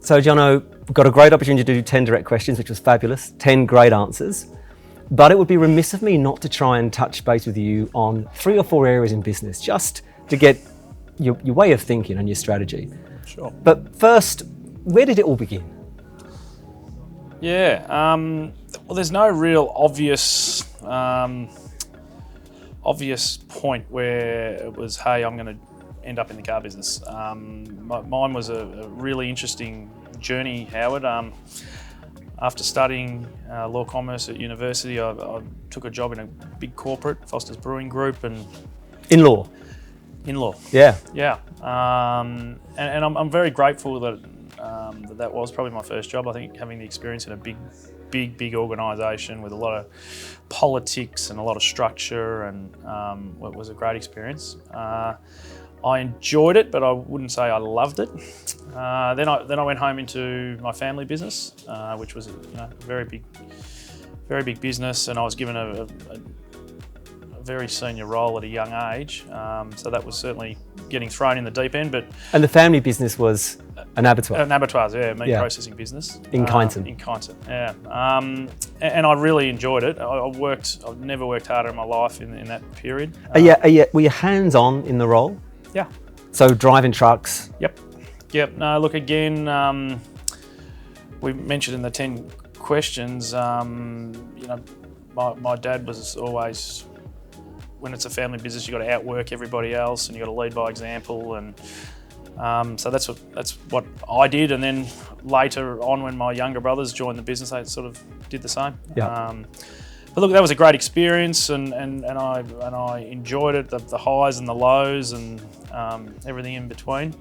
So, Jono, got a great opportunity to do 10 direct questions, which was fabulous. 10 great answers. But it would be remiss of me not to try and touch base with you on 3 or 4 areas in business, just to get your way of thinking and your strategy. Sure. But first, where did it all begin? Yeah. Well, there's no real obvious point where it was, hey, I'm going to end up in the car business. Mine was a really interesting journey, Howard. After studying law commerce at university, I took a job in a big corporate, Foster's Brewing Group, and In law. in law. Yeah. Yeah, and I'm very grateful that that was probably my first job. I think having the experience in a big organisation with a lot of politics and a lot of structure, and it was a great experience. I enjoyed it, but I wouldn't say I loved it. Then I went home into my family business, which was a very big business, and I was given a very senior role at a young age. So that was certainly getting thrown in the deep end. And the family business was an abattoir? An abattoir, yeah, meat processing business. In Kyneton? In Kyneton, yeah. And I really enjoyed it. I've never worked harder in my life in that period. Were you hands-on in the role? Yeah. So driving trucks? Yep. No, look, again, we mentioned in the 10 questions, my dad was always, when it's a family business, you've got to outwork everybody else and you've got to lead by example. And so that's what I did. And then later on, when my younger brothers joined the business, they sort of did the same. Yeah. But look, that was a great experience, and I enjoyed it, the highs and the lows, and everything in between.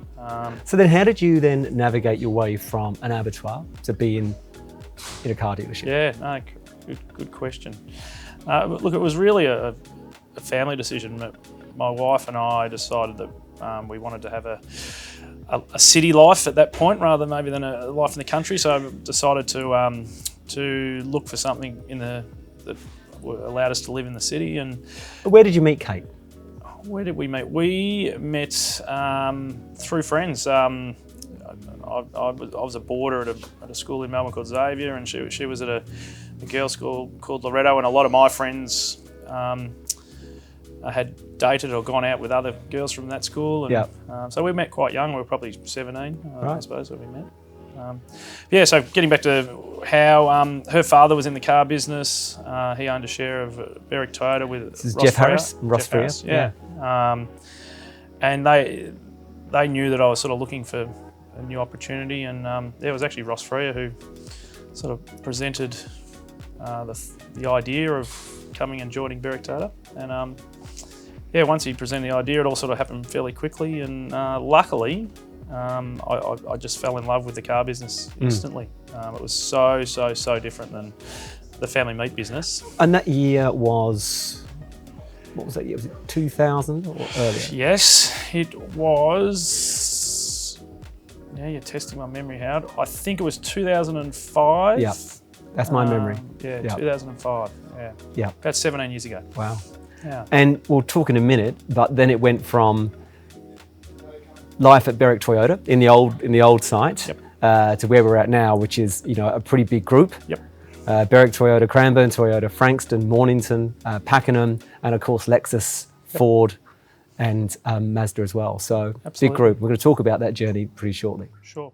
So then how did you then navigate your way from an abattoir to being in a car dealership? Yeah, no, good question. Look, it was really a family decision. My wife and I decided that we wanted to have a city life at that point rather maybe than a life in the country. So I decided to look for something that allowed us to live in the city. And where did you meet Kate? Where did we meet? We met through friends. I was a boarder at a school in Melbourne called Xavier, and she was at a girls' school called Loretto, and a lot of my friends had dated or gone out with other girls from that school. And, so we met quite young. We were probably 17, I suppose, when we met. So getting back to how her father was in the car business, he owned a share of Berwick Toyota with this is Jeff Harris. Jeff Harris, yeah. And they knew that I was sort of looking for a new opportunity, and it was actually Ross Freer who sort of presented the idea of coming and joining Berwick Toyota. And once he presented the idea, it all sort of happened fairly quickly, and luckily I just fell in love with the car business instantly. It was so different than the family meat business. And that year was, what was that year? Was it 2000 or earlier? Yes, it was. Now you're testing my memory, Howard. I think it was 2005. Yeah, that's my memory. 2005. Yeah. About 17 years ago. Wow. Yeah. And we'll talk in a minute, but then it went from life at Berwick Toyota in the old site to where we're at now, which is a pretty big group. Yep. Berwick Toyota, Cranbourne Toyota, Frankston, Mornington, Pakenham, and of course Lexus, Ford, and Mazda as well. So absolutely. Big group. We're going to talk about that journey pretty shortly. Sure.